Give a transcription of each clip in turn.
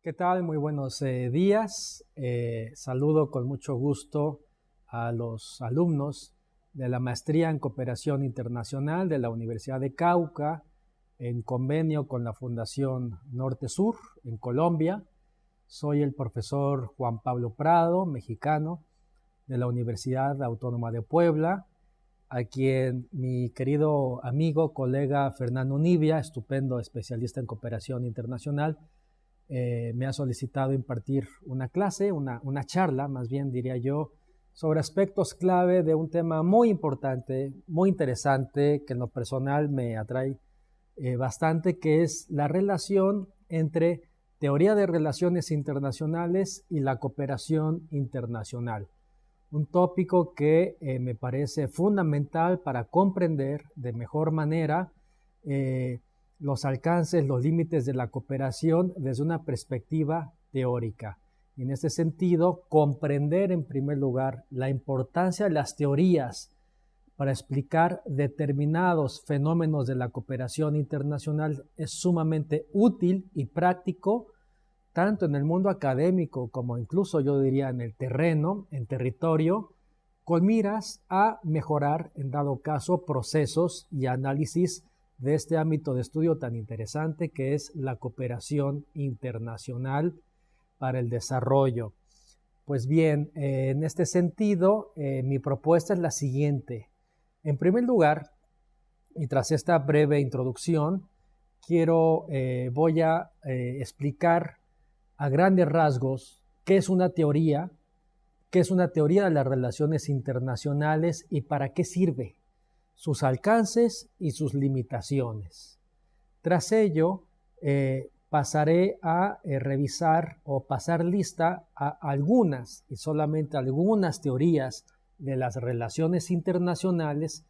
¿Qué tal? Muy buenos días. Saludo con mucho gusto a los alumnos de la Maestría en Cooperación Internacional de la Universidad de Cauca, en convenio con la Fundación Norte Sur en Colombia. Soy el profesor Juan Pablo Prado, mexicano, de la Universidad Autónoma de Puebla, a quien mi querido amigo, colega Fernando Nivia, estupendo especialista en cooperación internacional, me ha solicitado impartir una clase, una charla, más bien diría yo, sobre aspectos clave de un tema muy importante, muy interesante, que en lo personal me atrae bastante, que es la relación entre teoría de relaciones internacionales y la cooperación internacional. Un tópico que me parece fundamental para comprender de mejor manera eh, los alcances, los límites de la cooperación desde una perspectiva teórica. Y en este sentido, comprender en primer lugar la importancia de las teorías para explicar determinados fenómenos de la cooperación internacional es sumamente útil y práctico, tanto en el mundo académico como incluso yo diría en el terreno, en territorio, con miras a mejorar, en dado caso, procesos y análisis de este ámbito de estudio tan interesante que es la cooperación internacional para el desarrollo. Pues bien, en este sentido, mi propuesta es la siguiente. En primer lugar, y tras esta breve introducción, voy a explicar a grandes rasgos qué es una teoría, qué es una teoría de las relaciones internacionales y para qué sirve, sus alcances y sus limitaciones. Tras ello, pasaré a revisar o pasar lista a algunas y solamente algunas teorías de las relaciones internacionales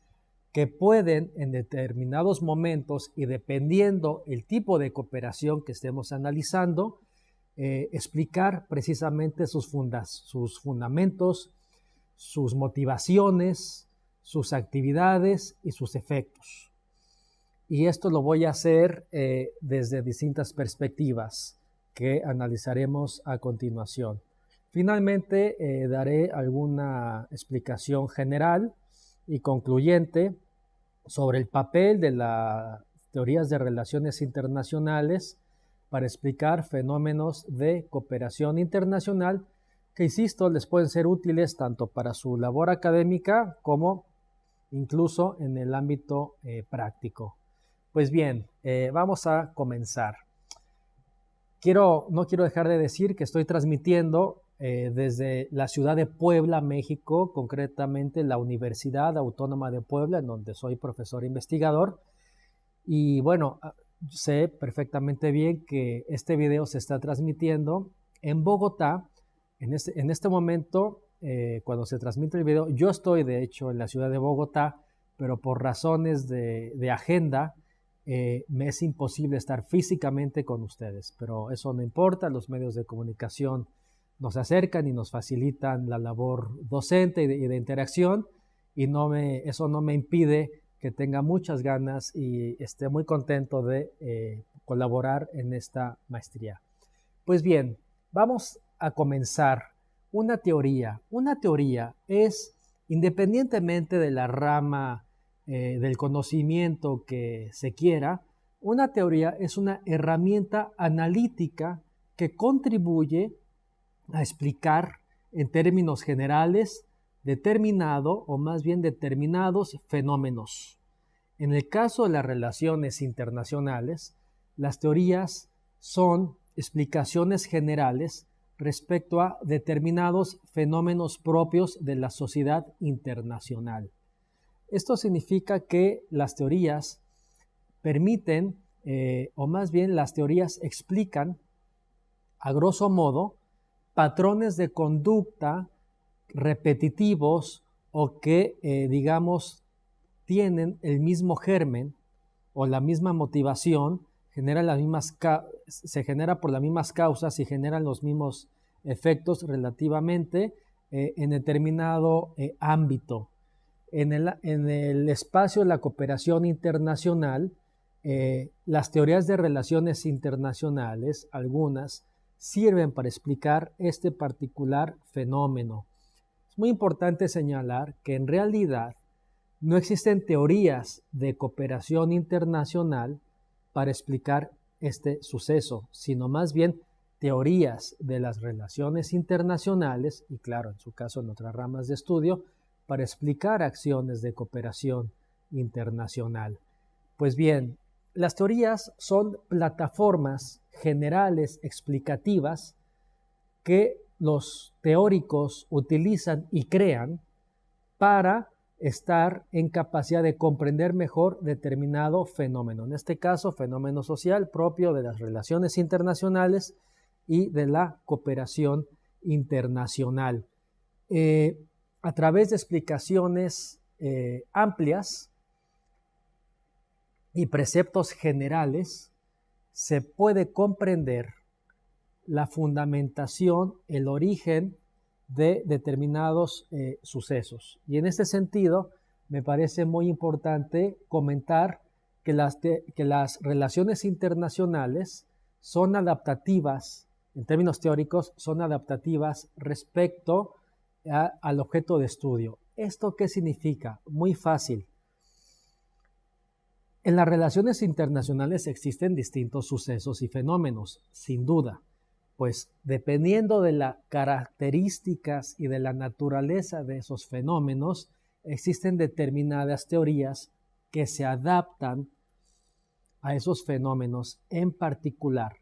que pueden en determinados momentos y dependiendo el tipo de cooperación que estemos analizando, explicar precisamente sus fundamentos, sus motivaciones, sus actividades y sus efectos. Y esto lo voy a hacer desde distintas perspectivas que analizaremos a continuación. Finalmente, daré alguna explicación general y concluyente sobre el papel de las teorías de relaciones internacionales para explicar fenómenos de cooperación internacional que, insisto, les pueden ser útiles tanto para su labor académica como incluso en el ámbito práctico. Pues bien, vamos a comenzar. No quiero dejar de decir que estoy transmitiendo desde la ciudad de Puebla, México, concretamente la Universidad Autónoma de Puebla, en donde soy profesor investigador. Y bueno, sé perfectamente bien que este video se está transmitiendo en Bogotá. En este momento, cuando se transmite el video, yo estoy de hecho en la ciudad de Bogotá, pero por razones de agenda, me es imposible estar físicamente con ustedes. Pero eso no importa, los medios de comunicación nos acercan y nos facilitan la labor docente y de interacción, y eso no me impide que tenga muchas ganas y esté muy contento de colaborar en esta maestría. Pues bien, vamos a comenzar una teoría. Una teoría es, independientemente de la rama del conocimiento que se quiera, una teoría es una herramienta analítica que contribuye a explicar en términos generales determinado o más bien determinados fenómenos. En el caso de las relaciones internacionales, las teorías son explicaciones generales respecto a determinados fenómenos propios de la sociedad internacional. Esto significa que las teorías permiten, o más bien las teorías explican, a grosso modo, patrones de conducta repetitivos o que, digamos, tienen el mismo germen o la misma motivación, se genera por las mismas causas y generan los mismos efectos relativamente en determinado ámbito. En el espacio de la cooperación internacional, las teorías de relaciones internacionales, algunas, sirven para explicar este particular fenómeno. Es muy importante señalar que en realidad no existen teorías de cooperación internacional para explicar este suceso, sino más bien teorías de las relaciones internacionales y, claro, en su caso en otras ramas de estudio, para explicar acciones de cooperación internacional. Pues bien, las teorías son plataformas generales explicativas que los teóricos utilizan y crean para estar en capacidad de comprender mejor determinado fenómeno. En este caso, fenómeno social propio de las relaciones internacionales y de la cooperación internacional. A través de explicaciones amplias y preceptos generales, se puede comprender la fundamentación, el origen de determinados sucesos. Y en este sentido, me parece muy importante comentar que las relaciones internacionales son adaptativas, en términos teóricos, son adaptativas respecto al objeto de estudio. ¿Esto qué significa? Muy fácil. En las relaciones internacionales existen distintos sucesos y fenómenos, sin duda, pues dependiendo de las características y de la naturaleza de esos fenómenos, existen determinadas teorías que se adaptan a esos fenómenos en particular.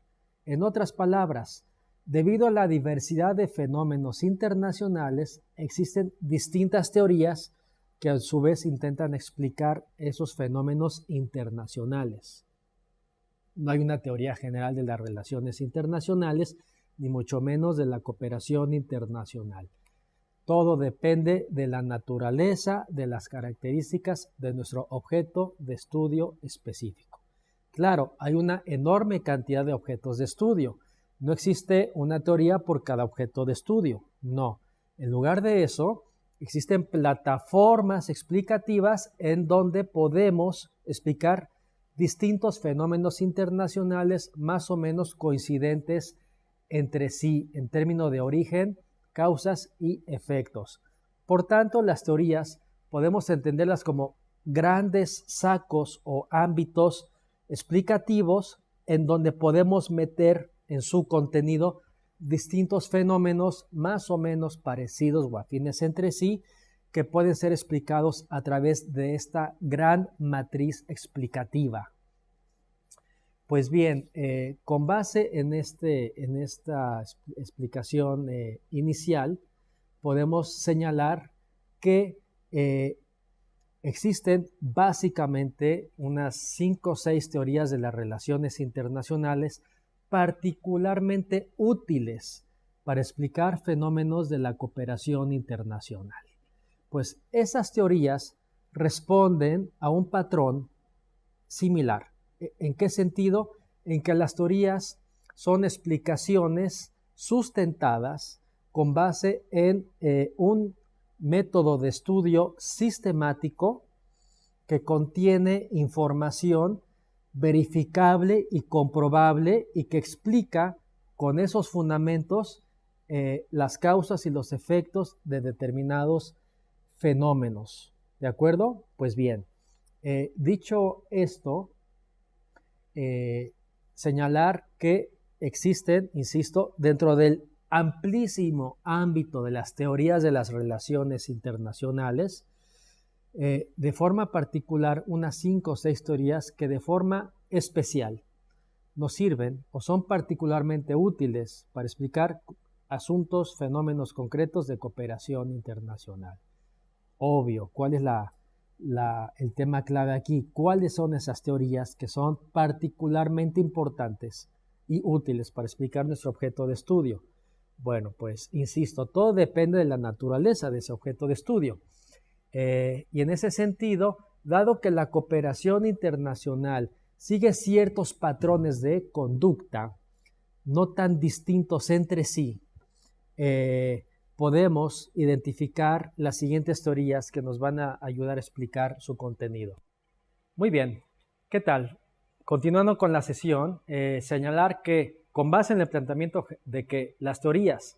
En otras palabras, debido a la diversidad de fenómenos internacionales, existen distintas teorías que a su vez intentan explicar esos fenómenos internacionales. No hay una teoría general de las relaciones internacionales, ni mucho menos de la cooperación internacional. Todo depende de la naturaleza, de las características de nuestro objeto de estudio específico. Claro, hay una enorme cantidad de objetos de estudio. No existe una teoría por cada objeto de estudio. No. En lugar de eso, existen plataformas explicativas en donde podemos explicar distintos fenómenos internacionales más o menos coincidentes entre sí en términos de origen, causas y efectos. Por tanto, las teorías podemos entenderlas como grandes sacos o ámbitos explicativos en donde podemos meter en su contenido distintos fenómenos más o menos parecidos o afines entre sí que pueden ser explicados a través de esta gran matriz explicativa. Pues bien, con base en esta explicación inicial, podemos señalar que existen básicamente unas 5 o 6 teorías de las relaciones internacionales particularmente útiles para explicar fenómenos de la cooperación internacional. Pues esas teorías responden a un patrón similar. ¿En qué sentido? En que las teorías son explicaciones sustentadas con base en un método de estudio sistemático que contiene información verificable y comprobable y que explica con esos fundamentos las causas y los efectos de determinados fenómenos. ¿De acuerdo? Pues bien, dicho esto, señalar que existen, insisto, dentro del amplísimo ámbito de las teorías de las relaciones internacionales, de forma particular unas 5 o 6 teorías que de forma especial nos sirven o son particularmente útiles para explicar asuntos, fenómenos concretos de cooperación internacional. Obvio, ¿cuál es el tema clave aquí? ¿Cuáles son esas teorías que son particularmente importantes y útiles para explicar nuestro objeto de estudio? Bueno, pues insisto, todo depende de la naturaleza de ese objeto de estudio. Y en ese sentido, dado que la cooperación internacional sigue ciertos patrones de conducta no tan distintos entre sí, podemos identificar las siguientes teorías que nos van a ayudar a explicar su contenido. Muy bien, ¿qué tal? Continuando con la sesión, señalar que con base en el planteamiento de que las teorías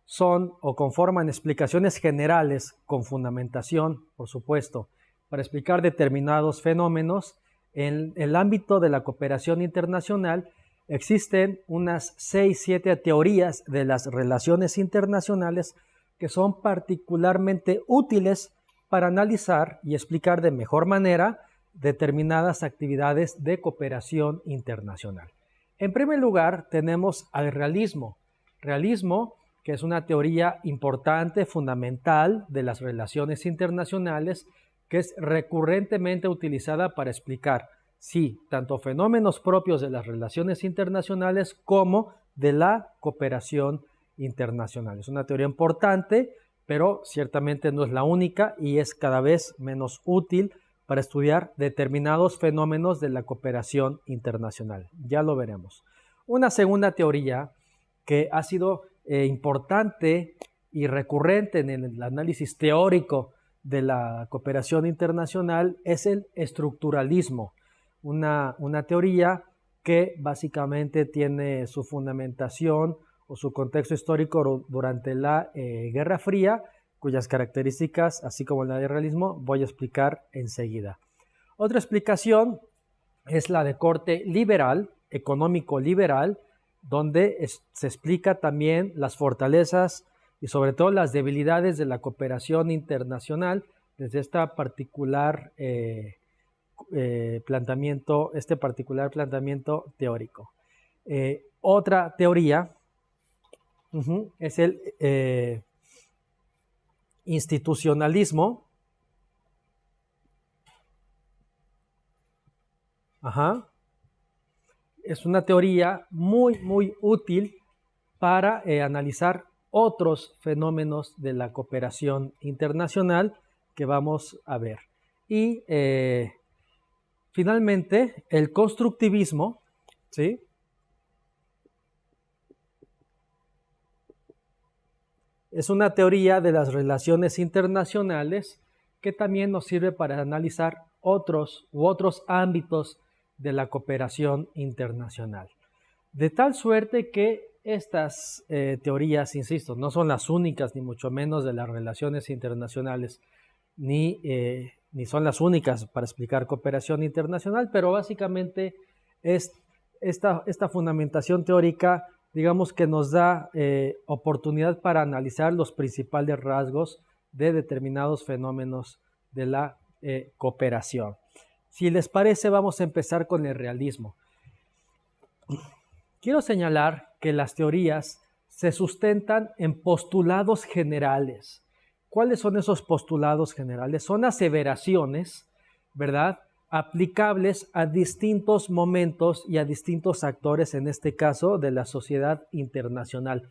son o conforman explicaciones generales con fundamentación, por supuesto, para explicar determinados fenómenos, en el ámbito de la cooperación internacional existen unas 6-7 teorías de las relaciones internacionales que son particularmente útiles para analizar y explicar de mejor manera determinadas actividades de cooperación internacional. En primer lugar, tenemos al realismo. Realismo, que es una teoría importante, fundamental de las relaciones internacionales, que es recurrentemente utilizada para explicar, sí, tanto fenómenos propios de las relaciones internacionales como de la cooperación internacional. Es una teoría importante, pero ciertamente no es la única y es cada vez menos útil para estudiar determinados fenómenos de la cooperación internacional. Ya lo veremos. Una segunda teoría que ha sido importante y recurrente en el análisis teórico de la cooperación internacional es el estructuralismo, una teoría que básicamente tiene su fundamentación o su contexto histórico durante la Guerra Fría, cuyas características, así como la del realismo, voy a explicar enseguida. Otra explicación es la de corte liberal, económico-liberal, donde se explica también las fortalezas y sobre todo las debilidades de la cooperación internacional desde este particular planteamiento teórico. Otra teoría es el institucionalismo. Es una teoría muy útil para analizar otros fenómenos de la cooperación internacional que vamos a ver. Y finalmente, el constructivismo, ¿sí? Es una teoría de las relaciones internacionales que también nos sirve para analizar otros ámbitos de la cooperación internacional. De tal suerte que estas teorías, insisto, no son las únicas, ni mucho menos de las relaciones internacionales, ni son las únicas para explicar cooperación internacional, pero básicamente es esta fundamentación teórica, digamos que nos da oportunidad para analizar los principales rasgos de determinados fenómenos de la cooperación. Si les parece, vamos a empezar con el realismo. Quiero señalar que las teorías se sustentan en postulados generales. ¿Cuáles son esos postulados generales? Son aseveraciones, ¿verdad?, aplicables a distintos momentos y a distintos actores, en este caso, de la sociedad internacional.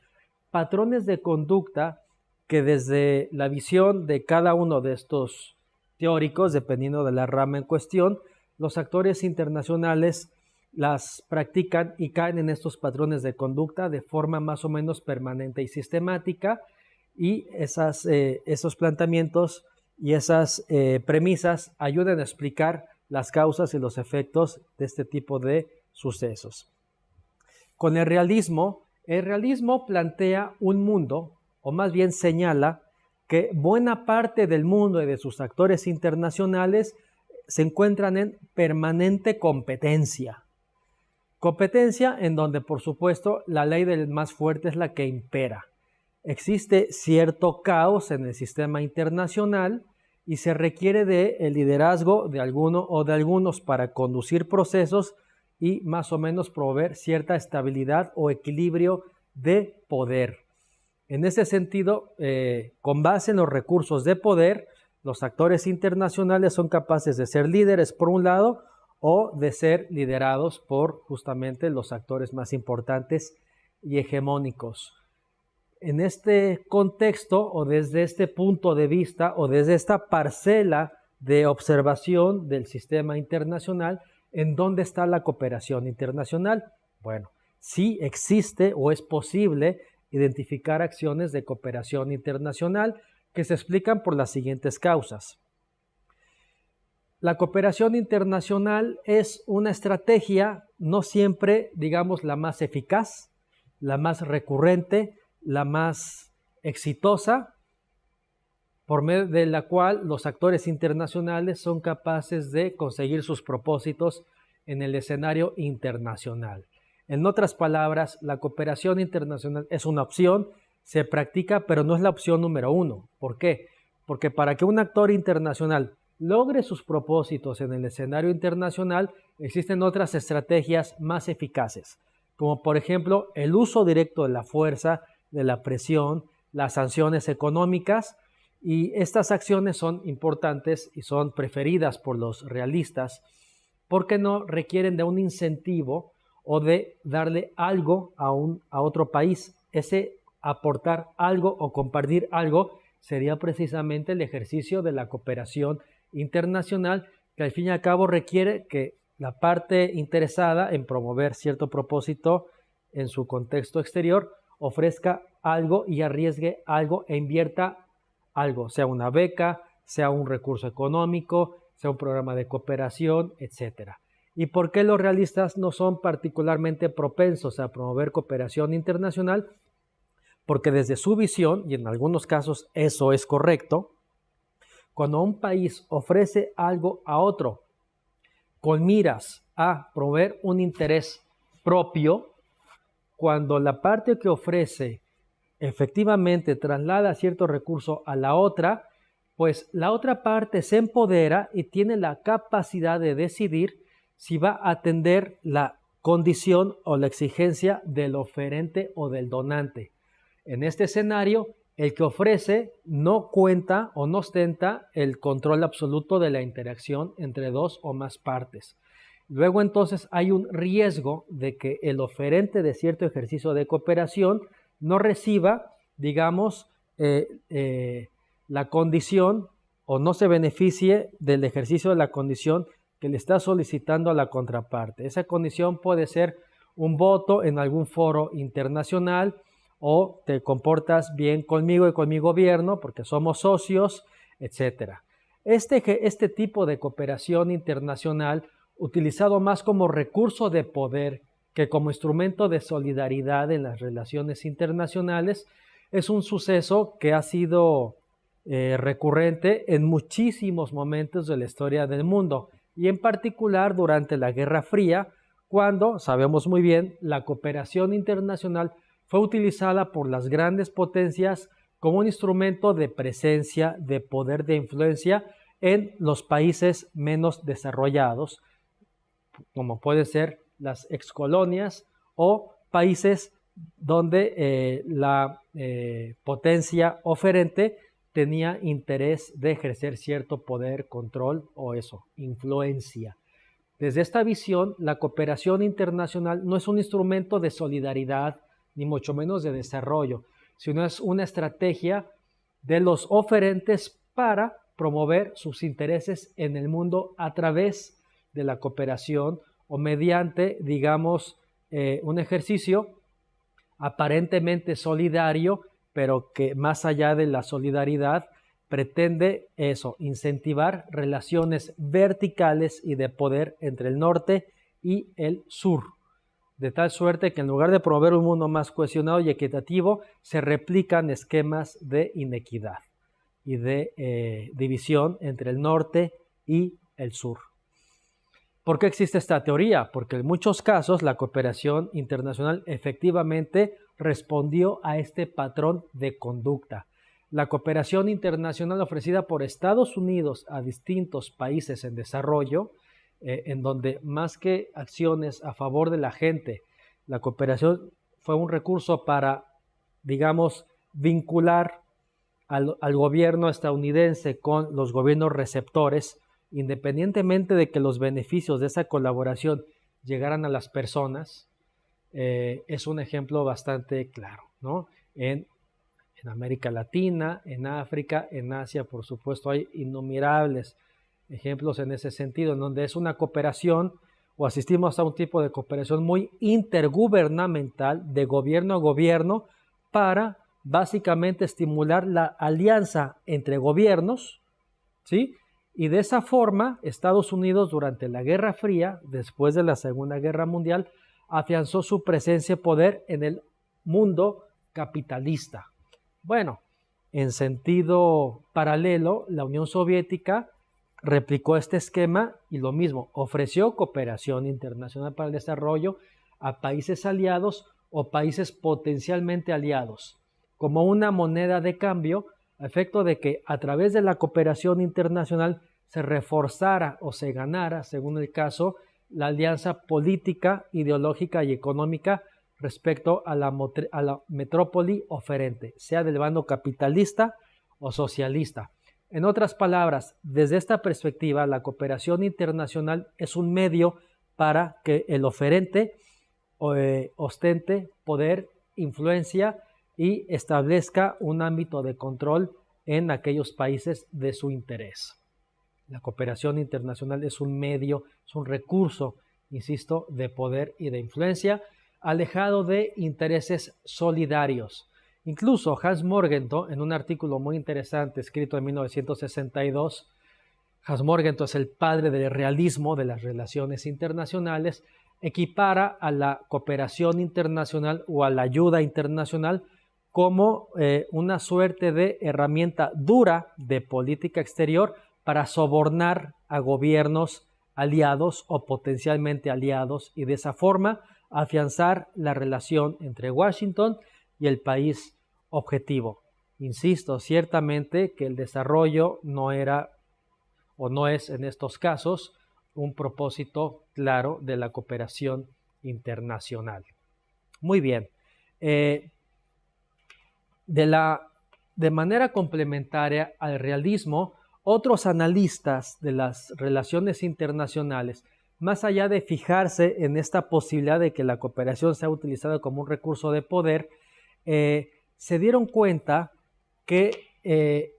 Patrones de conducta que desde la visión de cada uno de estos teóricos, dependiendo de la rama en cuestión, los actores internacionales las practican y caen en estos patrones de conducta de forma más o menos permanente y sistemática, y esos planteamientos y esas premisas ayudan a explicar las causas y los efectos de este tipo de sucesos. Con el realismo plantea un mundo, o más bien señala que buena parte del mundo y de sus actores internacionales se encuentran en permanente competencia. Competencia en donde, por supuesto, la ley del más fuerte es la que impera. Existe cierto caos en el sistema internacional y se requiere del liderazgo de alguno o de algunos para conducir procesos y más o menos proveer cierta estabilidad o equilibrio de poder. En ese sentido, con base en los recursos de poder, los actores internacionales son capaces de ser líderes por un lado o de ser liderados por justamente los actores más importantes y hegemónicos. En este contexto o desde este punto de vista o desde esta parcela de observación del sistema internacional, ¿en dónde está la cooperación internacional? Bueno, sí existe o es posible identificar acciones de cooperación internacional que se explican por las siguientes causas. La cooperación internacional es una estrategia no siempre, digamos, la más eficaz, la más recurrente, la más exitosa, por medio de la cual los actores internacionales son capaces de conseguir sus propósitos en el escenario internacional. En otras palabras, la cooperación internacional es una opción, se practica, pero no es la opción número uno. ¿Por qué? Porque para que un actor internacional logre sus propósitos en el escenario internacional, existen otras estrategias más eficaces, como por ejemplo el uso directo de la fuerza, de la presión, las sanciones económicas, y estas acciones son importantes y son preferidas por los realistas porque no requieren de un incentivo o de darle algo a otro país. Ese aportar algo o compartir algo sería precisamente el ejercicio de la cooperación internacional, que al fin y al cabo requiere que la parte interesada en promover cierto propósito en su contexto exterior ofrezca algo y arriesgue algo e invierta algo, sea una beca, sea un recurso económico, sea un programa de cooperación, etc. ¿Y por qué los realistas no son particularmente propensos a promover cooperación internacional? Porque desde su visión, y en algunos casos eso es correcto, cuando un país ofrece algo a otro con miras a promover un interés propio, cuando la parte que ofrece efectivamente traslada cierto recurso a la otra, pues la otra parte se empodera y tiene la capacidad de decidir si va a atender la condición o la exigencia del oferente o del donante. En este escenario, el que ofrece no cuenta o no ostenta el control absoluto de la interacción entre dos o más partes. Luego entonces hay un riesgo de que el oferente de cierto ejercicio de cooperación no reciba, digamos, la condición o no se beneficie del ejercicio de la condición que le está solicitando a la contraparte. Esa condición puede ser un voto en algún foro internacional, o te comportas bien conmigo y con mi gobierno porque somos socios, etc. Este tipo de cooperación internacional, utilizado más como recurso de poder que como instrumento de solidaridad en las relaciones internacionales, es un suceso que ha sido recurrente en muchísimos momentos de la historia del mundo, y en particular durante la Guerra Fría, cuando, sabemos muy bien, la cooperación internacional fue utilizada por las grandes potencias como un instrumento de presencia, de poder, de influencia en los países menos desarrollados, como pueden ser las excolonias o países donde la potencia oferente tenía interés de ejercer cierto poder, control o influencia. Desde esta visión, la cooperación internacional no es un instrumento de solidaridad, ni mucho menos de desarrollo, sino es una estrategia de los oferentes para promover sus intereses en el mundo a través de la cooperación o mediante, digamos, un ejercicio aparentemente solidario, pero que más allá de la solidaridad pretende incentivar relaciones verticales y de poder entre el norte y el sur, de tal suerte que en lugar de promover un mundo más cohesionado y equitativo, se replican esquemas de inequidad y de división entre el norte y el sur. ¿Por qué existe esta teoría? Porque en muchos casos la cooperación internacional efectivamente respondió a este patrón de conducta. La cooperación internacional ofrecida por Estados Unidos a distintos países en desarrollo, en donde más que acciones a favor de la gente, la cooperación fue un recurso para, digamos, vincular al gobierno estadounidense con los gobiernos receptores, independientemente de que los beneficios de esa colaboración llegaran a las personas, es un ejemplo bastante claro, ¿no? En América Latina, en África, en Asia, por supuesto, hay innumerables ejemplos en ese sentido, en donde es una cooperación o asistimos a un tipo de cooperación muy intergubernamental de gobierno a gobierno para básicamente estimular la alianza entre gobiernos, ¿sí? Y de esa forma, Estados Unidos durante la Guerra Fría, después de la Segunda Guerra Mundial, afianzó su presencia y poder en el mundo capitalista. Bueno, en sentido paralelo, la Unión Soviética replicó este esquema y lo mismo, ofreció cooperación internacional para el desarrollo a países aliados o países potencialmente aliados, como una moneda de cambio, a efecto de que a través de la cooperación internacional se reforzara o se ganara, según el caso, la alianza política, ideológica y económica respecto a la metrópoli oferente, sea del bando capitalista o socialista. En otras palabras, desde esta perspectiva, la cooperación internacional es un medio para que el oferente ostente poder, influencia y establezca un ámbito de control en aquellos países de su interés. La cooperación internacional es un medio, es un recurso, insisto, de poder y de influencia, alejado de intereses solidarios. Incluso Hans Morgenthau, en un artículo muy interesante escrito en 1962, Hans Morgenthau es el padre del realismo de las relaciones internacionales, equipara a la cooperación internacional o a la ayuda internacional como una suerte de herramienta dura de política exterior para sobornar a gobiernos aliados o potencialmente aliados y de esa forma afianzar la relación entre Washington y el país objetivo. Insisto, ciertamente que el desarrollo no era o no es en estos casos un propósito claro de la cooperación internacional. Muy bien. De manera complementaria al realismo, otros analistas de las relaciones internacionales, más allá de fijarse en esta posibilidad de que la cooperación sea utilizada como un recurso de poder, se dieron cuenta que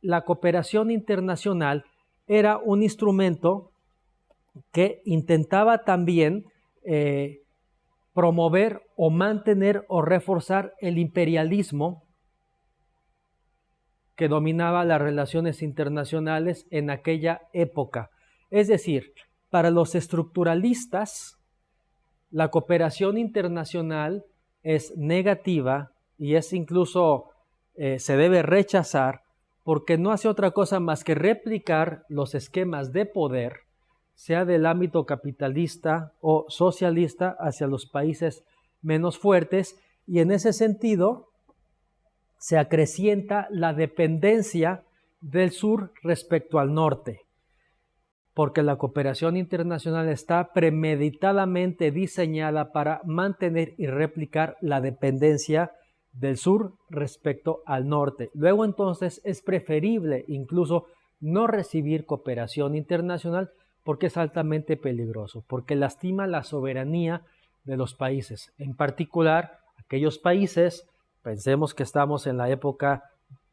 la cooperación internacional era un instrumento que intentaba también promover o mantener o reforzar el imperialismo que dominaba las relaciones internacionales en aquella época. Es decir, para los estructuralistas, la cooperación internacional es negativa y es incluso se debe rechazar porque no hace otra cosa más que replicar los esquemas de poder, sea del ámbito capitalista o socialista, hacia los países menos fuertes, y en ese sentido se acrecienta la dependencia del sur respecto al norte, porque la cooperación internacional está premeditadamente diseñada para mantener y replicar la dependencia del sur respecto al norte. Luego entonces es preferible incluso no recibir cooperación internacional porque es altamente peligroso, porque lastima la soberanía de los países, en particular aquellos países. Pensemos que estamos en la época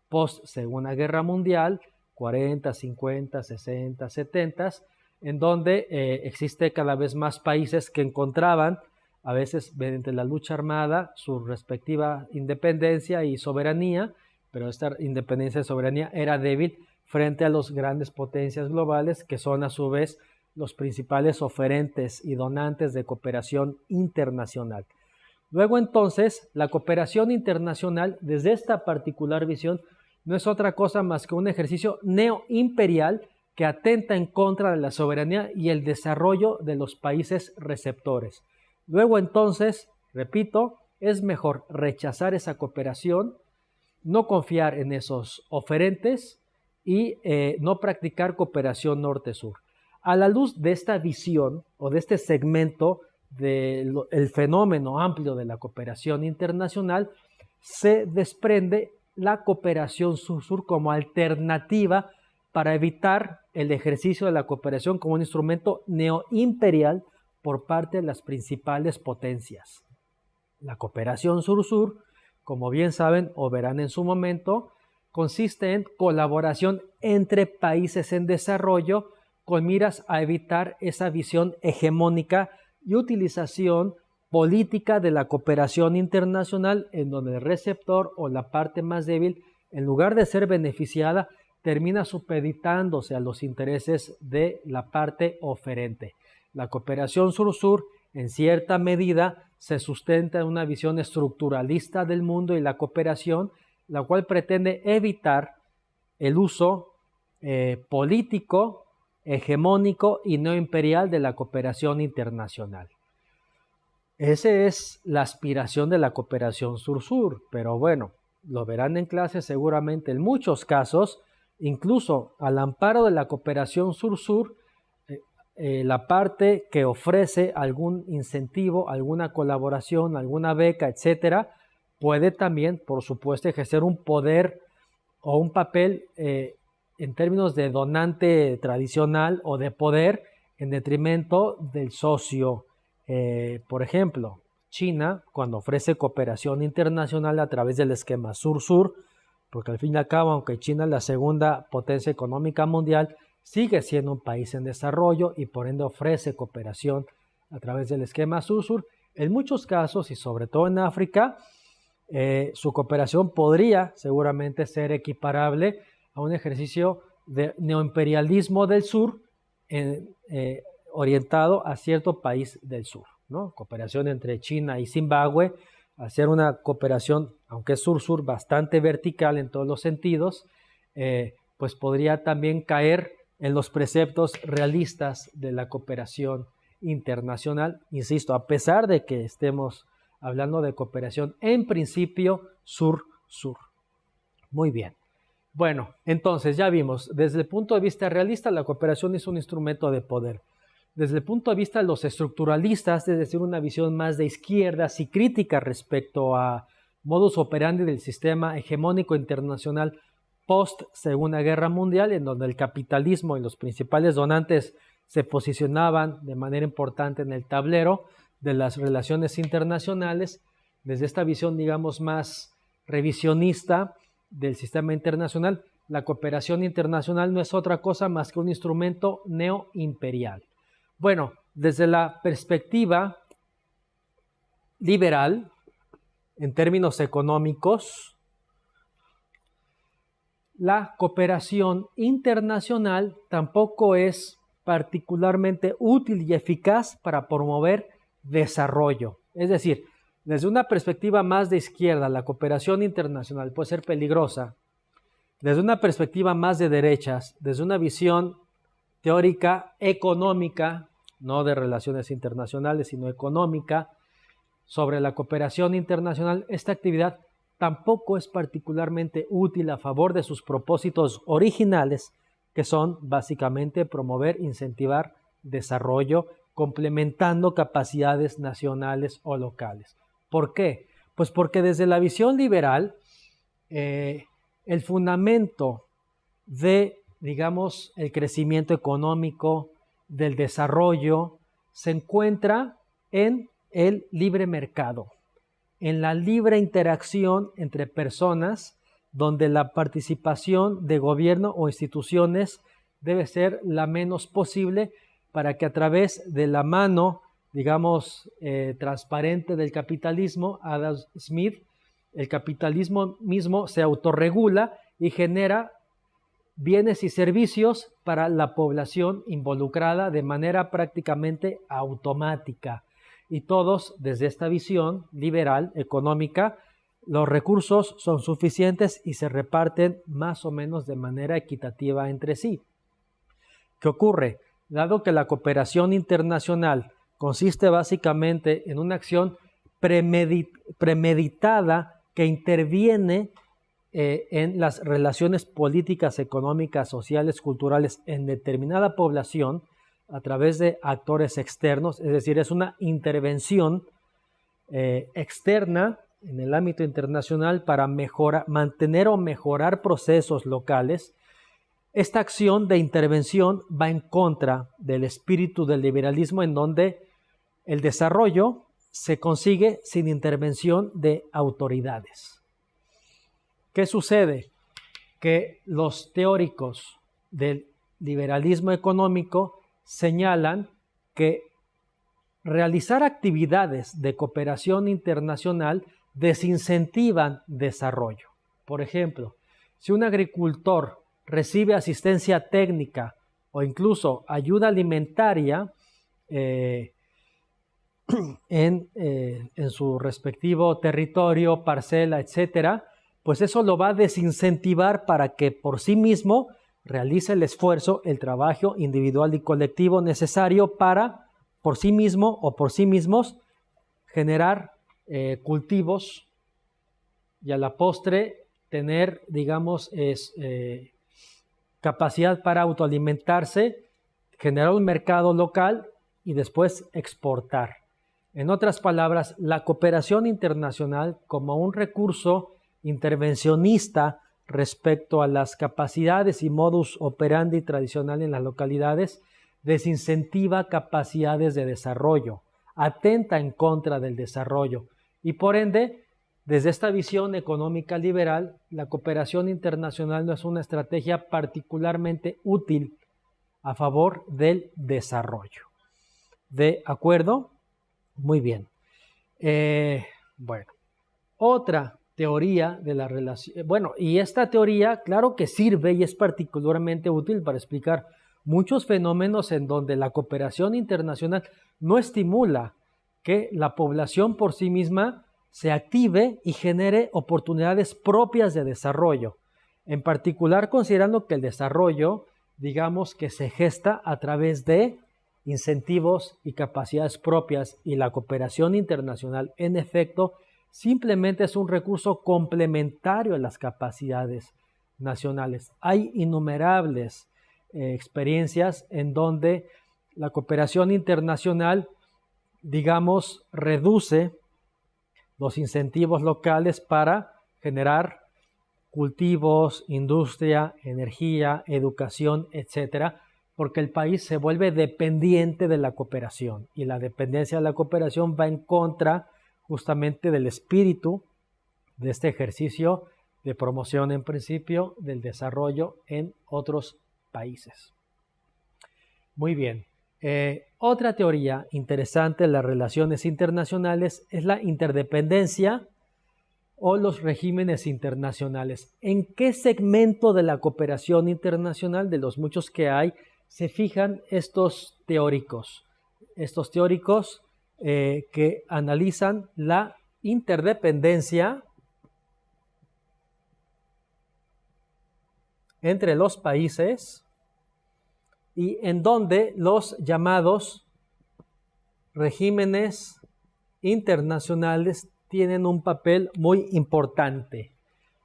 post-Segunda Guerra Mundial, 40, 50, 60, 70, en donde existe cada vez más países que encontraban, a veces mediante la lucha armada, su respectiva independencia y soberanía, pero esta independencia y soberanía era débil frente a las grandes potencias globales, que son a su vez los principales oferentes y donantes de cooperación internacional. Luego entonces, la cooperación internacional, desde esta particular visión, no es otra cosa más que un ejercicio neoimperial que atenta en contra de la soberanía y el desarrollo de los países receptores. Luego entonces, repito, es mejor rechazar esa cooperación, no confiar en esos oferentes y no practicar cooperación norte-sur. A la luz de esta visión o de este segmento del fenómeno amplio de la cooperación internacional, se desprende la cooperación sur-sur como alternativa para evitar el ejercicio de la cooperación como un instrumento neoimperial por parte de las principales potencias. La cooperación sur-sur, como bien saben o verán en su momento, consiste en colaboración entre países en desarrollo con miras a evitar esa visión hegemónica y utilización política de la cooperación internacional en donde el receptor o la parte más débil, en lugar de ser beneficiada, termina supeditándose a los intereses de la parte oferente. La cooperación sur-sur, en cierta medida, se sustenta en una visión estructuralista del mundo y la cooperación, la cual pretende evitar el uso político, hegemónico y neoimperial de la cooperación internacional. Esa es la aspiración de la cooperación sur-sur, pero bueno, lo verán en clase seguramente en muchos casos, incluso al amparo de la cooperación sur-sur, la parte que ofrece algún incentivo, alguna colaboración, alguna beca, etcétera, puede también, por supuesto, ejercer un poder o un papel en términos de donante tradicional o de poder en detrimento del socio. Por ejemplo, China, cuando ofrece cooperación internacional a través del esquema sur-sur, porque al fin y al cabo, aunque China es la segunda potencia económica mundial, sigue siendo un país en desarrollo y por ende ofrece cooperación a través del esquema sur-sur. En muchos casos, y sobre todo en África, su cooperación podría seguramente ser equiparable a un ejercicio de neoimperialismo del sur orientado a cierto país del sur, ¿no? Cooperación entre China y Zimbabue, hacer una cooperación, aunque es sur-sur, bastante vertical en todos los sentidos, pues podría también caer en los preceptos realistas de la cooperación internacional, insisto, a pesar de que estemos hablando de cooperación en principio sur-sur. Muy bien. Bueno, entonces ya vimos, desde el punto de vista realista, la cooperación es un instrumento de poder. Desde el punto de vista de los estructuralistas, es decir, una visión más de izquierdas y crítica respecto a modus operandi del sistema hegemónico internacional post-Segunda Guerra Mundial, en donde el capitalismo y los principales donantes se posicionaban de manera importante en el tablero de las relaciones internacionales, desde esta visión, digamos, más revisionista del sistema internacional, la cooperación internacional no es otra cosa más que un instrumento neoimperial. Bueno, desde la perspectiva liberal, en términos económicos, la cooperación internacional tampoco es particularmente útil y eficaz para promover desarrollo. Es decir, desde una perspectiva más de izquierda, la cooperación internacional puede ser peligrosa. Desde una perspectiva más de derechas, desde una visión teórica económica, no de relaciones internacionales, sino económica, sobre la cooperación internacional, esta actividad tampoco es particularmente útil a favor de sus propósitos originales, que son básicamente promover, incentivar desarrollo, complementando capacidades nacionales o locales. ¿Por qué? Pues porque desde la visión liberal, el fundamento de, digamos, el crecimiento económico, del desarrollo, se encuentra en el libre mercado, en la libre interacción entre personas, donde la participación de gobierno o instituciones debe ser la menos posible para que a través de la mano, digamos, transparente del capitalismo, Adam Smith, el capitalismo mismo se autorregula y genera bienes y servicios para la población involucrada de manera prácticamente automática. Y todos, desde esta visión liberal, económica, los recursos son suficientes y se reparten más o menos de manera equitativa entre sí. ¿Qué ocurre? Dado que la cooperación internacional consiste básicamente en una acción premeditada que interviene en las relaciones políticas, económicas, sociales, culturales en determinada población a través de actores externos, es decir, es una intervención externa en el ámbito internacional para mantener o mejorar procesos locales. Esta acción de intervención va en contra del espíritu del liberalismo, en donde el desarrollo se consigue sin intervención de autoridades. ¿Qué sucede? Que los teóricos del liberalismo económico señalan que realizar actividades de cooperación internacional desincentivan desarrollo. Por ejemplo, si un agricultor recibe asistencia técnica o incluso ayuda alimentaria en su respectivo territorio, parcela, etcétera, pues eso lo va a desincentivar para que por sí mismo realice el esfuerzo, el trabajo individual y colectivo necesario para por sí mismo o por sí mismos generar cultivos y a la postre tener, digamos, capacidad para autoalimentarse, generar un mercado local y después exportar. En otras palabras, la cooperación internacional como un recurso intervencionista respecto a las capacidades y modus operandi tradicional en las localidades desincentiva capacidades de desarrollo, atenta en contra del desarrollo y por ende, desde esta visión económica liberal, la cooperación internacional no es una estrategia particularmente útil a favor del desarrollo. ¿De acuerdo? Muy bien. Bueno, otra teoría de la relación, bueno, y esta teoría, claro que sirve y es particularmente útil para explicar muchos fenómenos en donde la cooperación internacional no estimula que la población por sí misma se active y genere oportunidades propias de desarrollo, en particular considerando que el desarrollo, digamos que se gesta a través de incentivos y capacidades propias y la cooperación internacional, en efecto, simplemente es un recurso complementario a las capacidades nacionales. Hay innumerables experiencias en donde la cooperación internacional, digamos, reduce los incentivos locales para generar cultivos, industria, energía, educación, etcétera, porque el país se vuelve dependiente de la cooperación y la dependencia de la cooperación va en contra justamente del espíritu de este ejercicio de promoción en principio del desarrollo en otros países. Muy bien. Otra teoría interesante de las relaciones internacionales es la interdependencia o los regímenes internacionales. ¿En qué segmento de la cooperación internacional, de los muchos que hay, se fijan estos teóricos? Estos teóricos que analizan la interdependencia entre los países y en donde los llamados regímenes internacionales tienen un papel muy importante.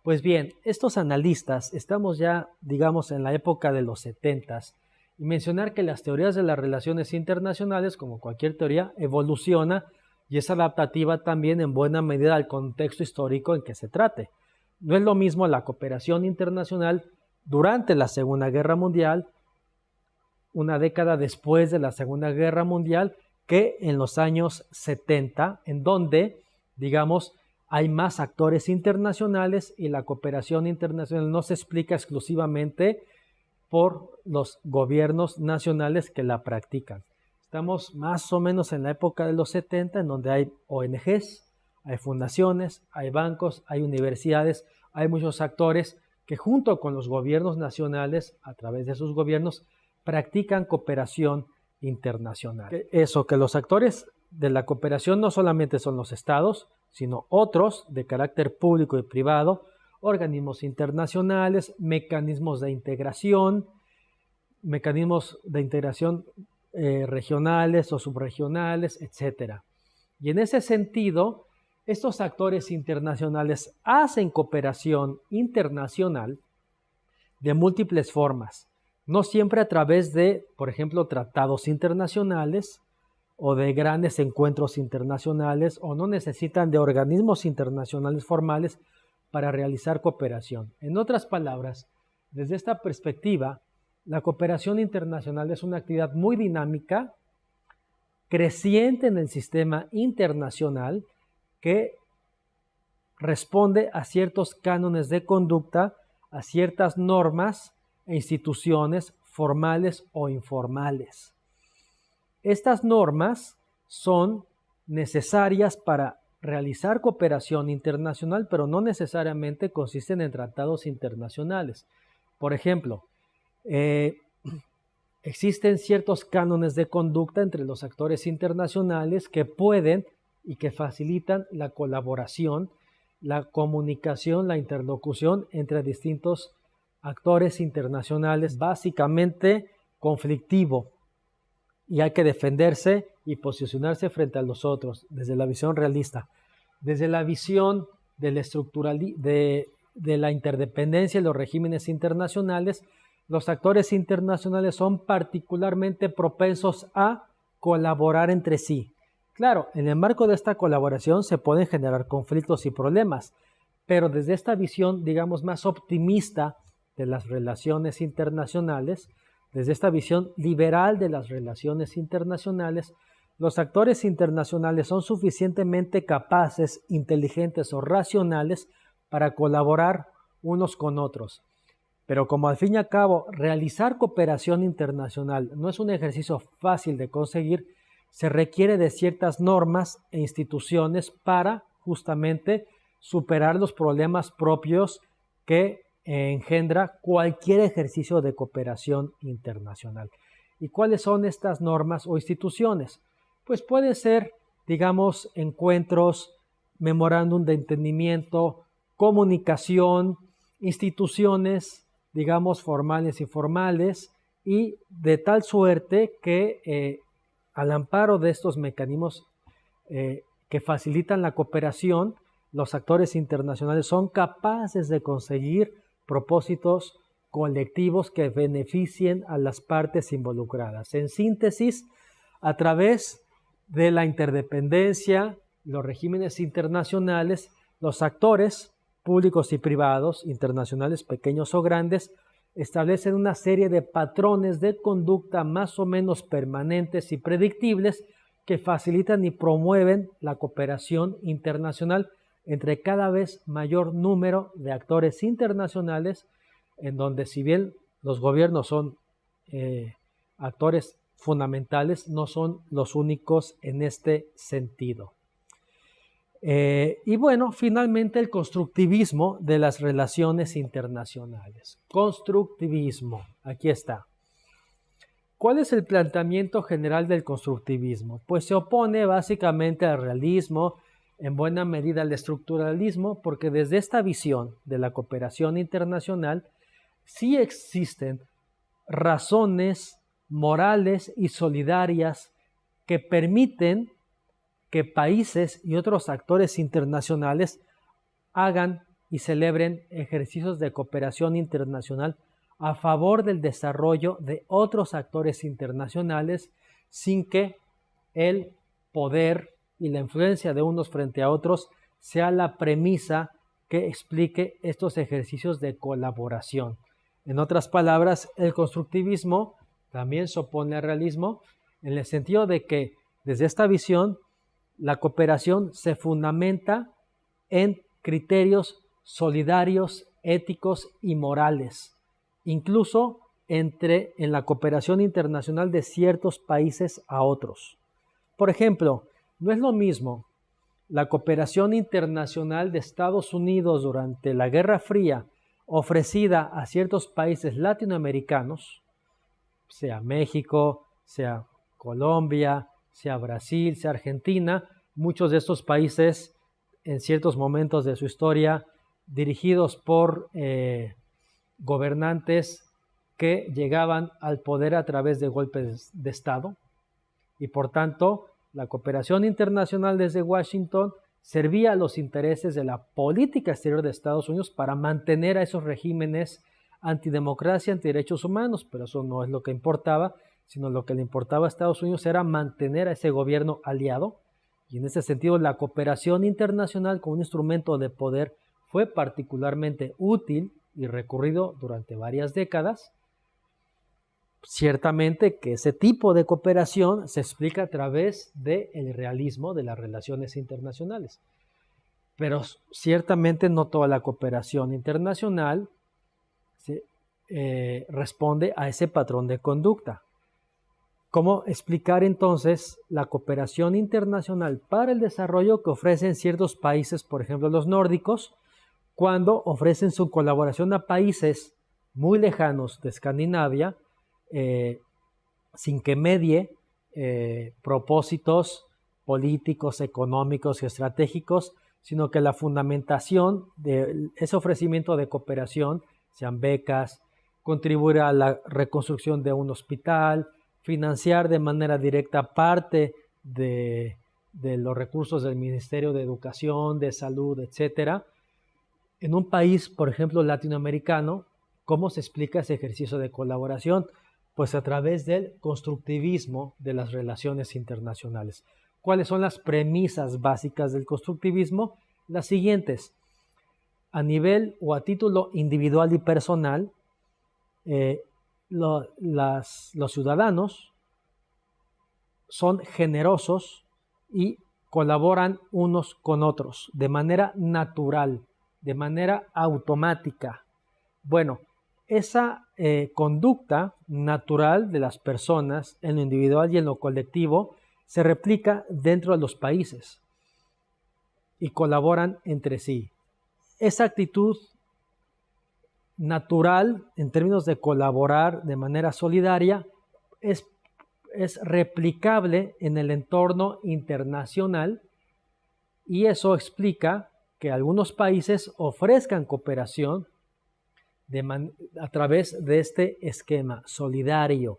Pues bien, estos analistas, estamos ya, digamos, en la época de los 70s, y mencionar que las teorías de las relaciones internacionales, como cualquier teoría, evoluciona y es adaptativa también en buena medida al contexto histórico en que se trate. No es lo mismo la cooperación internacional durante la Segunda Guerra Mundial, una década después de la Segunda Guerra Mundial, que en los años 70, en donde, digamos, hay más actores internacionales y la cooperación internacional no se explica exclusivamente por los gobiernos nacionales que la practican. Estamos más o menos en la época de los 70, en donde hay ONGs, hay fundaciones, hay bancos, hay universidades, hay muchos actores que junto con los gobiernos nacionales, a través de sus gobiernos, practican cooperación internacional. Eso, que los actores de la cooperación no solamente son los estados, sino otros de carácter público y privado, organismos internacionales, mecanismos de integración regionales o subregionales, etc. Y en ese sentido, estos actores internacionales hacen cooperación internacional de múltiples formas, no siempre a través de, por ejemplo, tratados internacionales o de grandes encuentros internacionales, o no necesitan de organismos internacionales formales para realizar cooperación. En otras palabras, desde esta perspectiva, la cooperación internacional es una actividad muy dinámica, creciente en el sistema internacional, que responde a ciertos cánones de conducta, a ciertas normas e instituciones formales o informales. Estas normas son necesarias para realizar cooperación internacional, pero no necesariamente consisten en tratados internacionales. Por ejemplo, existen ciertos cánones de conducta entre los actores internacionales que pueden y que facilitan la colaboración, la comunicación, la interlocución entre distintos actores internacionales, básicamente conflictivo, y hay que defenderse y posicionarse frente a los otros desde la visión realista, desde la visión de la interdependencia y los regímenes internacionales. Los actores internacionales son particularmente propensos a colaborar entre sí. Claro, en el marco de esta colaboración se pueden generar conflictos y problemas, pero desde esta visión, digamos, más optimista de las relaciones internacionales, desde esta visión liberal de las relaciones internacionales, los actores internacionales son suficientemente capaces, inteligentes o racionales para colaborar unos con otros. Pero como al fin y al cabo realizar cooperación internacional no es un ejercicio fácil de conseguir, se requiere de ciertas normas e instituciones para justamente superar los problemas propios que engendra cualquier ejercicio de cooperación internacional. ¿Y cuáles son estas normas o instituciones? Pues puede ser, digamos, encuentros, memorándum de entendimiento, comunicación, instituciones, digamos, formales y formales, y de tal suerte que al amparo de estos mecanismos que facilitan la cooperación, los actores internacionales son capaces de conseguir propósitos colectivos que beneficien a las partes involucradas. En síntesis, a través de la interdependencia, los regímenes internacionales, los actores públicos y privados, internacionales pequeños o grandes, establecen una serie de patrones de conducta más o menos permanentes y predictibles que facilitan y promueven la cooperación internacional entre cada vez mayor número de actores internacionales, en donde si bien los gobiernos son actores fundamentales, no son los únicos en este sentido. Y bueno, finalmente el constructivismo de las relaciones internacionales. Constructivismo, aquí está. ¿Cuál es el planteamiento general del constructivismo? Pues se opone básicamente al realismo, en buena medida al estructuralismo, porque desde esta visión de la cooperación internacional sí existen razones morales y solidarias que permiten que países y otros actores internacionales hagan y celebren ejercicios de cooperación internacional a favor del desarrollo de otros actores internacionales sin que el poder y la influencia de unos frente a otros sea la premisa que explique estos ejercicios de colaboración. En otras palabras, el constructivismo también se opone al realismo en el sentido de que desde esta visión la cooperación se fundamenta en criterios solidarios, éticos y morales, incluso en la cooperación internacional de ciertos países a otros. Por ejemplo, no es lo mismo la cooperación internacional de Estados Unidos durante la Guerra Fría ofrecida a ciertos países latinoamericanos, sea México, sea Colombia, sea Brasil, sea Argentina, muchos de estos países en ciertos momentos de su historia dirigidos por gobernantes que llegaban al poder a través de golpes de Estado, y por tanto la cooperación internacional desde Washington servía a los intereses de la política exterior de Estados Unidos para mantener a esos regímenes antidemocracia, antiderechos humanos, pero eso no es lo que importaba, sino lo que le importaba a Estados Unidos era mantener a ese gobierno aliado, y en ese sentido la cooperación internacional como un instrumento de poder fue particularmente útil y recurrido durante varias décadas. Ciertamente que ese tipo de cooperación se explica a través del realismo de las relaciones internacionales, pero ciertamente no toda la cooperación internacional responde a ese patrón de conducta. ¿Cómo explicar entonces la cooperación internacional para el desarrollo que ofrecen ciertos países, por ejemplo los nórdicos, cuando ofrecen su colaboración a países muy lejanos de Escandinavia, sin que medie propósitos políticos, económicos y estratégicos, sino que la fundamentación de ese ofrecimiento de cooperación, sean becas, contribuir a la reconstrucción de un hospital, financiar de manera directa parte de los recursos del Ministerio de Educación, de Salud, etc. En un país, por ejemplo, latinoamericano, ¿cómo se explica ese ejercicio de colaboración? Pues a través del constructivismo de las relaciones internacionales. ¿Cuáles son las premisas básicas del constructivismo? Las siguientes. A nivel o a título individual y personal, los ciudadanos son generosos y colaboran unos con otros de manera natural, de manera automática. Bueno, esa conducta natural de las personas en lo individual y en lo colectivo se replica dentro de los países y colaboran entre sí. Esa actitud natural en términos de colaborar de manera solidaria es replicable en el entorno internacional, y eso explica que algunos países ofrezcan cooperación a través de este esquema solidario,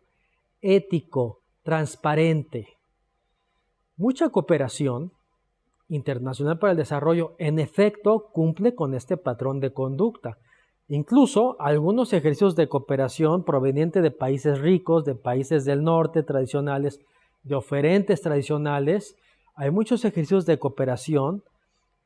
ético, transparente. Mucha cooperación internacional para el desarrollo, en efecto, cumple con este patrón de conducta. Incluso algunos ejercicios de cooperación provenientes de países ricos, de países del norte tradicionales, de oferentes tradicionales, hay muchos ejercicios de cooperación,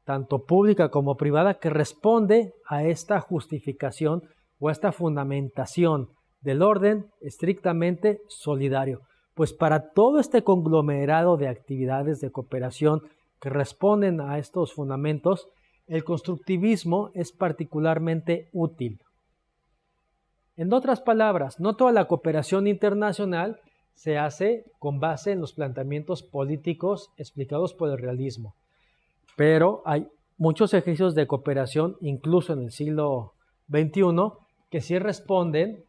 tanto pública como privada, que responde a esta justificación o a esta fundamentación del orden estrictamente solidario. Pues para todo este conglomerado de actividades de cooperación que responden a estos fundamentos, el constructivismo es particularmente útil. En otras palabras, no toda la cooperación internacional se hace con base en los planteamientos políticos explicados por el realismo, pero hay muchos ejercicios de cooperación, incluso en el siglo XXI, que sí responden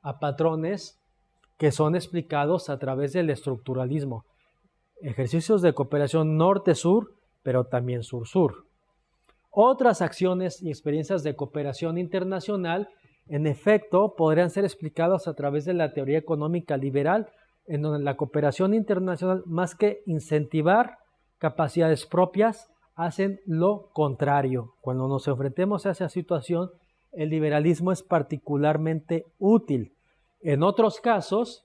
a patrones que son explicados a través del estructuralismo. Ejercicios de cooperación norte-sur, pero también sur-sur. Otras acciones y experiencias de cooperación internacional, en efecto, podrían ser explicadas a través de la teoría económica liberal, en donde la cooperación internacional, más que incentivar capacidades propias, hacen lo contrario. Cuando nos enfrentemos a esa situación, el liberalismo es particularmente útil. En otros casos,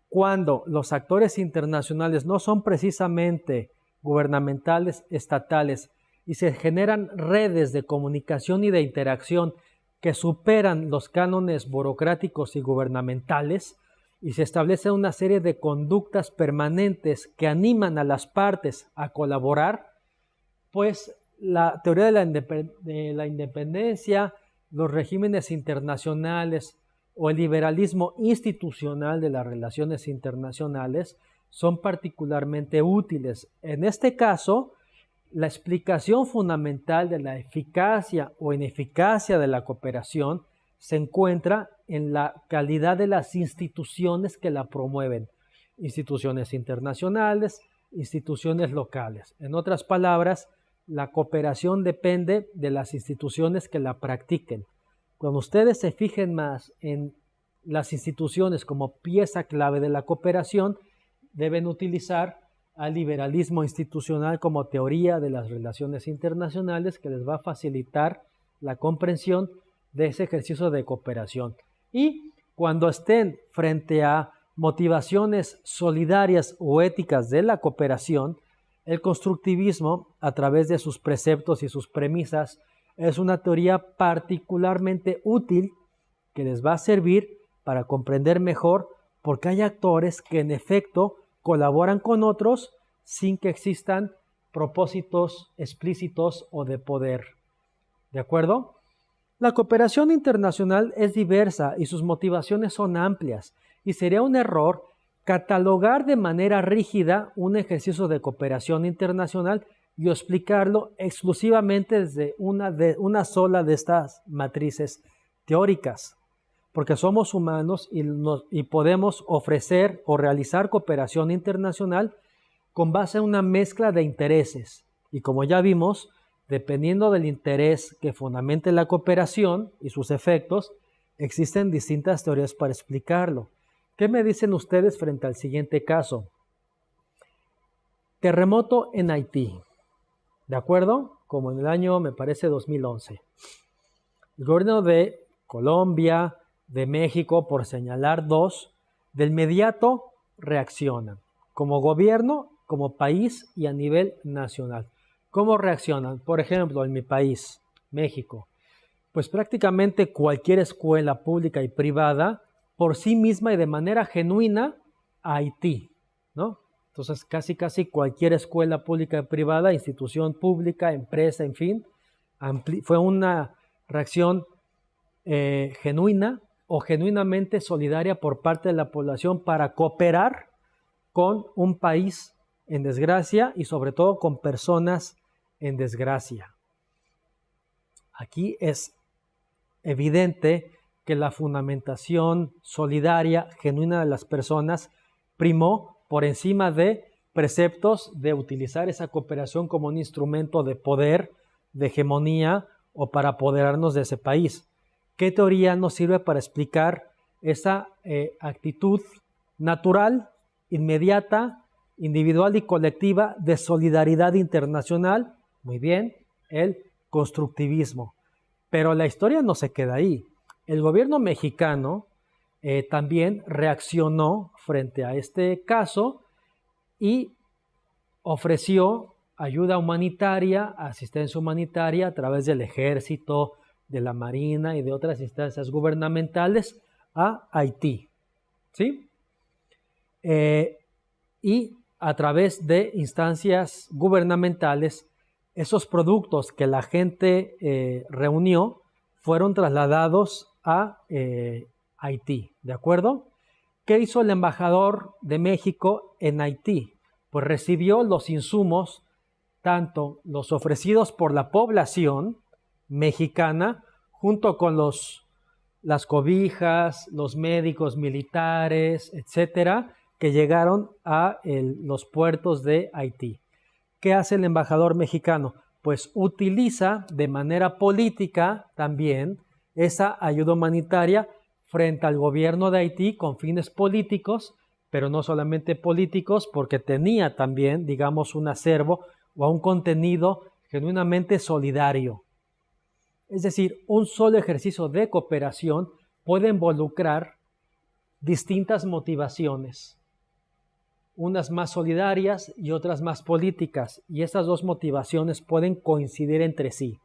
cuando los actores internacionales no son precisamente gubernamentales, estatales, y se generan redes de comunicación y de interacción que superan los cánones burocráticos y gubernamentales, y se establece una serie de conductas permanentes que animan a las partes a colaborar, pues la teoría de la independencia, los regímenes internacionales o el liberalismo institucional de las relaciones internacionales son particularmente útiles. En este caso, la explicación fundamental de la eficacia o ineficacia de la cooperación se encuentra en la calidad de las instituciones que la promueven, instituciones internacionales, instituciones locales. En otras palabras, la cooperación depende de las instituciones que la practiquen. Cuando ustedes se fijen más en las instituciones como pieza clave de la cooperación, deben utilizar al liberalismo institucional como teoría de las relaciones internacionales, que les va a facilitar la comprensión de ese ejercicio de cooperación. Y cuando estén frente a motivaciones solidarias o éticas de la cooperación, el constructivismo, a través de sus preceptos y sus premisas, es una teoría particularmente útil que les va a servir para comprender mejor por qué hay actores que en efecto colaboran con otros sin que existan propósitos explícitos o de poder. ¿De acuerdo? La cooperación internacional es diversa y sus motivaciones son amplias, y sería un error catalogar de manera rígida un ejercicio de cooperación internacional y explicarlo exclusivamente desde una sola de estas matrices teóricas, porque somos humanos y podemos ofrecer o realizar cooperación internacional con base en una mezcla de intereses. Y como ya vimos, dependiendo del interés que fundamente la cooperación y sus efectos, existen distintas teorías para explicarlo. ¿Qué me dicen ustedes frente al siguiente caso? Terremoto en Haití, ¿de acuerdo? Como en el año, me parece, 2011. El gobierno de Colombia, de México, por señalar dos, de inmediato reaccionan. Como gobierno, como país y a nivel nacional. ¿Cómo reaccionan? Por ejemplo, en mi país, México, pues prácticamente cualquier escuela pública y privada, por sí misma y de manera genuina, a Haití, ¿no? Entonces, casi cualquier escuela pública y privada, institución pública, empresa, en fin, fue una reacción genuina o genuinamente solidaria por parte de la población para cooperar con un país en desgracia y sobre todo con personas en desgracia. Aquí es evidente que la fundamentación solidaria, genuina de las personas primó por encima de preceptos de utilizar esa cooperación como un instrumento de poder, de hegemonía o para apoderarnos de ese país. ¿Qué teoría nos sirve para explicar esa actitud natural, inmediata, individual y colectiva de solidaridad internacional? Muy bien, el constructivismo. Pero la historia no se queda ahí. El gobierno mexicano también reaccionó frente a este caso y ofreció ayuda humanitaria, asistencia humanitaria a través del ejército, de la Marina y de otras instancias gubernamentales a Haití, ¿sí? Y a través de instancias gubernamentales, esos productos que la gente reunió fueron trasladados a Haití, ¿de acuerdo? ¿Qué hizo el embajador de México en Haití? Pues recibió los insumos, tanto los ofrecidos por la población mexicana, junto con las cobijas, los médicos militares, etcétera, que llegaron a los puertos de Haití. ¿Qué hace el embajador mexicano? Pues utiliza de manera política también esa ayuda humanitaria frente al gobierno de Haití con fines políticos, pero no solamente políticos, porque tenía también, digamos, un acervo o un contenido genuinamente solidario. Es decir, un solo ejercicio de cooperación puede involucrar distintas motivaciones, unas más solidarias y otras más políticas, y estas dos motivaciones pueden coincidir entre sí.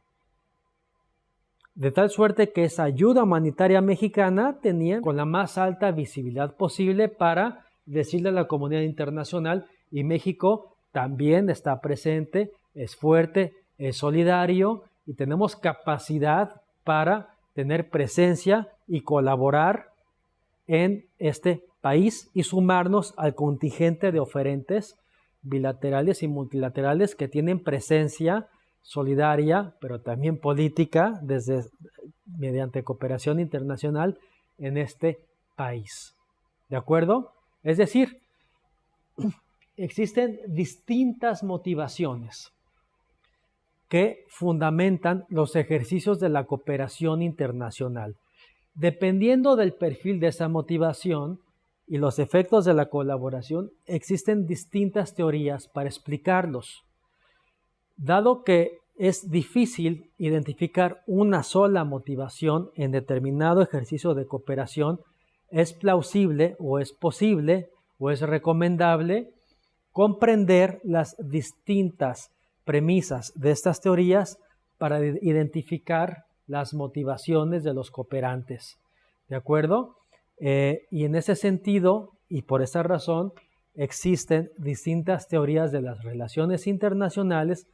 De tal suerte que esa ayuda humanitaria mexicana tenía con la más alta visibilidad posible para decirle a la comunidad internacional, y México también está presente, es fuerte, es solidario y tenemos capacidad para tener presencia y colaborar en este país y sumarnos al contingente de oferentes bilaterales y multilaterales que tienen presencia solidaria, pero también política, mediante cooperación internacional en este país. ¿De acuerdo? Es decir, existen distintas motivaciones que fundamentan los ejercicios de la cooperación internacional. Dependiendo del perfil de esa motivación y los efectos de la colaboración, existen distintas teorías para explicarlos. Dado que es difícil identificar una sola motivación en determinado ejercicio de cooperación, es plausible o es posible o es recomendable comprender las distintas premisas de estas teorías para identificar las motivaciones de los cooperantes, ¿de acuerdo? Y en ese sentido, y por esa razón, existen distintas teorías de las relaciones internacionales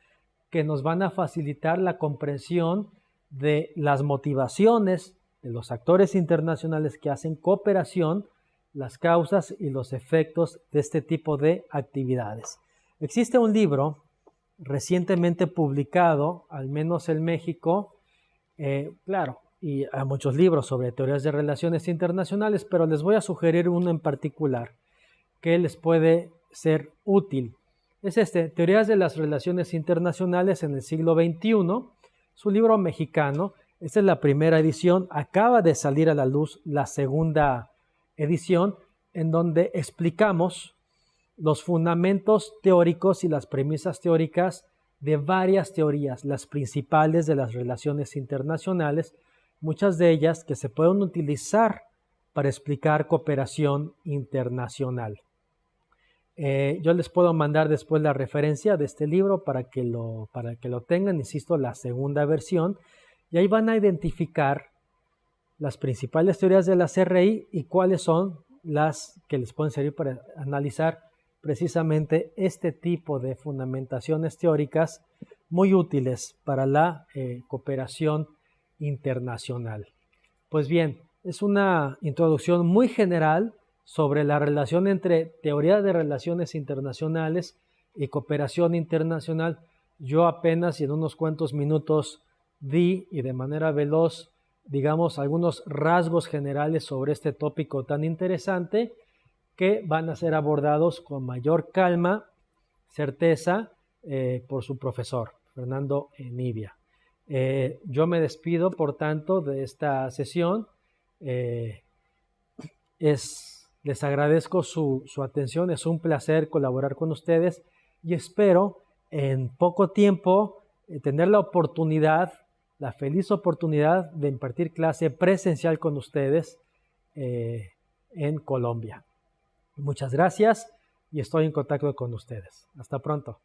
que nos van a facilitar la comprensión de las motivaciones de los actores internacionales que hacen cooperación, las causas y los efectos de este tipo de actividades. Existe un libro recientemente publicado, al menos en México, claro, y hay muchos libros sobre teorías de relaciones internacionales, pero les voy a sugerir uno en particular que les puede ser útil. Es Teorías de las Relaciones Internacionales en el siglo XXI. Es un libro mexicano. Esta es la primera edición. Acaba de salir a la luz la segunda edición, en donde explicamos los fundamentos teóricos y las premisas teóricas de varias teorías, las principales de las relaciones internacionales, muchas de ellas que se pueden utilizar para explicar cooperación internacional. Yo les puedo mandar después la referencia de este libro para que lo tengan, insisto, la segunda versión, y ahí van a identificar las principales teorías de la CRI y cuáles son las que les pueden servir para analizar precisamente este tipo de fundamentaciones teóricas muy útiles para la cooperación internacional. Pues bien, es una introducción muy general sobre la relación entre teoría de relaciones internacionales y cooperación internacional. Yo apenas y en unos cuantos minutos di, y de manera veloz, digamos, algunos rasgos generales sobre este tópico tan interesante que van a ser abordados con mayor calma, certeza, por su profesor, Fernando Nibia. Yo me despido, por tanto, de esta sesión. Les agradezco su atención, es un placer colaborar con ustedes y espero en poco tiempo tener la oportunidad, la feliz oportunidad de impartir clase presencial con ustedes en Colombia. Muchas gracias y estoy en contacto con ustedes. Hasta pronto.